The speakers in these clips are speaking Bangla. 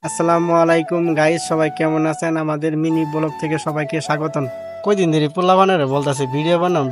আসসালামু আলাইকুম গাইস, সবাই কেমন আছেন? আমাদের মিনি ব্লগ থেকে সবাইকে স্বাগতম। কয়দিন ধরে পোলা বানারে বলতেছে ভিডিও বানাম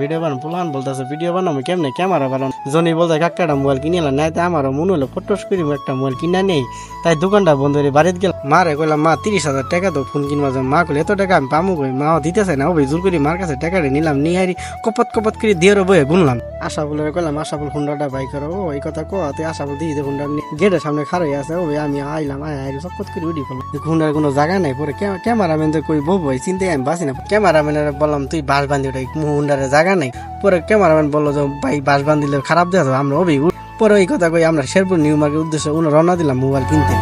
পোলাবান বলতেছে ভিডিও বানাম কেমনে ক্যামেরা বানাম। জনি বলতে কাকাটা মোবাইল কিনিলাম না, তাই আমারও মনে হলো ফটোস করি একটা মোবাইল কিনা নেই। তাই দোকানটা বন্ধ করে বাড়িতে গেলাম। মারে কইলাম মা 30,000 টাকা তো ফোন কিনবা যাও। মা কইলে এত টাকা আমি পামু কই? মা দিতেছে না, ওই জোর করি মার কাছে টাকাটা নিলাম, নিয়ে হারি কপত কপত করে দিয়ে বয়ে গুনলাম। আশা বলে কইলাম আশা বল হুন্ডাটা বাই করো। ও এই কথা কো তুই আশা বল দিয়ে হুন্ডা গেটের সামনে খাড়াই আছে। ওই আমি আইলাম আই চকত করে উঠি করলাম। হুন্ডার কোনো জায়গা নাই। পরে ক্যামেরাম্যান যে কই বউ চিন্তাই আমি বাসি না। ক্যামেরাম্যানের বললাম তুই বাস বান্ধি ওটাই হুন্ডারে জায়গা নাই। পরে ক্যামেরাম্যান বললো যে ভাই বাস বান্ধিলে খারাপ দেখা যাবে, আমরা অবি। পরে এই কথা কই আমরা শেরপুর নিউ মার্কেট উদ্দেশ্যে রওনা দিলাম মোবাইল কিনতে।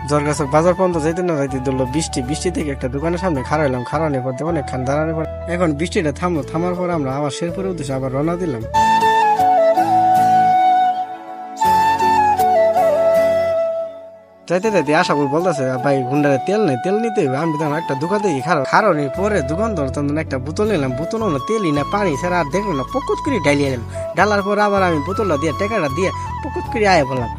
জরগাছের বাজার পর্যন্ত যাইতে না যাইতে ধরলো বৃষ্টি থেকে একটা দোকানের সামনে খাড়াইলাম। খাড়ানোর পর অনেকক্ষণ দাঁড়ানোর পর এখন বৃষ্টিটা থামলো। থামার পর আমরা আবার শেরপুরের উদ্দেশ্যে আবার রওনা দিলাম। যাইতে যাইতে আশা করি বলতেছে ভাই হুন্ডারে তেল নেই, তেল নিতে হবে। আমি তখন একটা দোকান থেকে খারো পরে দোকানদার তখন একটা বোতল নিলাম। বোতল না তেলই না পানি ছাড়া আর দেখলো না, পকত করে ডালিয়ে গেলাম। ডালার পর আবার আমি বোতলটা দিয়ে টাকাটা দিয়ে পকত করে আয় বললাম।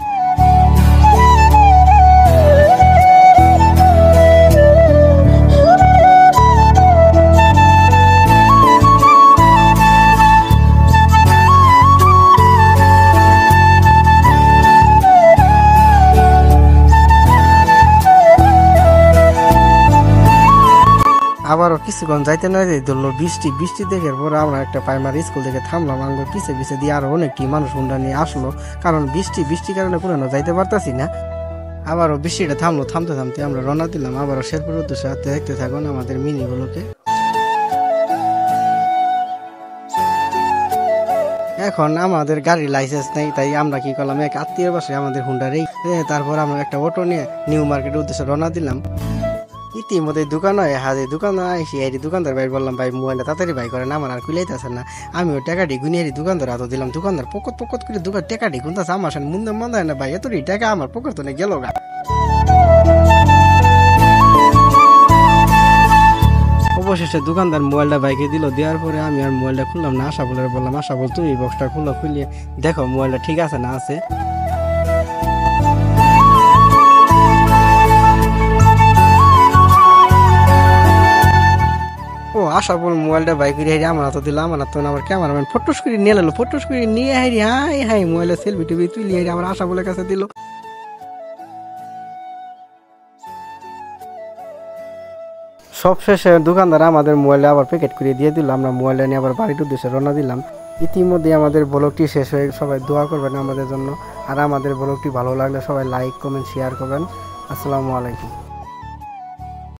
আবারও কিছুক্ষণ যাইতে না যাই ধরলো বৃষ্টি দেখে পরে আমরা একটা প্রাইমারি স্কুল থেকে থামলাম। আঙ্গুর পিছে দিয়ে আরো অনেকটি মানুষ হুন্ডা নিয়ে আসলো, কারণ বৃষ্টির কারণে কোনো যাইতে পারতাছি না। আবারও বৃষ্টিটা থামলো। থামতে আমরা রওনা দিলাম আবারও শেরপুর উদ্দেশ্যে। দেখতে থাকুন আমাদের মিনিগুলোকে। এখন আমাদের গাড়ির লাইসেন্স নেই, তাই আমরা কি করলাম, এক আত্মীয় বাসায় আমাদের হুন্ডারেই। তারপর আমরা একটা অটো নিয়ে নিউ মার্কেটের উদ্দেশ্যে রওনা দিলাম। ইতিমধ্যে দোকান আইসি দোকানদার ভাই বললাম ভাই মোবাইলটা তাড়াতাড়ি ভাই করেন, আমার আর খুলাইতেছে না। আমি ওই টাকাটি গুনিয়ে দোকানদার হাতে দিলাম। দোকানদার পকত করে দোকান টাকাটি গুনতেছে আমার সাথে। মনে হয় না ভাই এতটি টাকা আমার পকেট তো গেল গা। অবশেষে দোকানদার মোবাইলটা বাইকে দিল। দেওয়ার পরে আমি আর মোবাইলটা খুললাম না। আশা বলে বললাম আশা বল তুমি বক্সটা খুলিয়ে দেখো মোবাইলটা ঠিক আছে না আছে। আশা বল মোবাইলটা বাইক হারি আমার হাতে দিলাম। আমার তো আমার ক্যামেরাম্যান ফটোস করে নিয়ে এলো। ফটোস করে নিয়ে হারি হাই মোবাইলের সেলফি টেবি তুই হারি আমার আশা বলের কাছে দিল। সব শেষে দোকানদার আমাদের মোবাইলে আবার প্যাকেট করে দিয়ে দিল। আমরা মোবাইলটা নিয়ে আবার বাড়ির উদ্দেশ্যে রওনা দিলাম। ইতিমধ্যে আমাদের ব্লগটি শেষ হয়ে, সবাই দোয়া করবেন আমাদের জন্য। আর আমাদের ব্লগটি ভালো লাগলে সবাই লাইক কমেন্ট শেয়ার করবেন। আসসালামু আলাইকুম।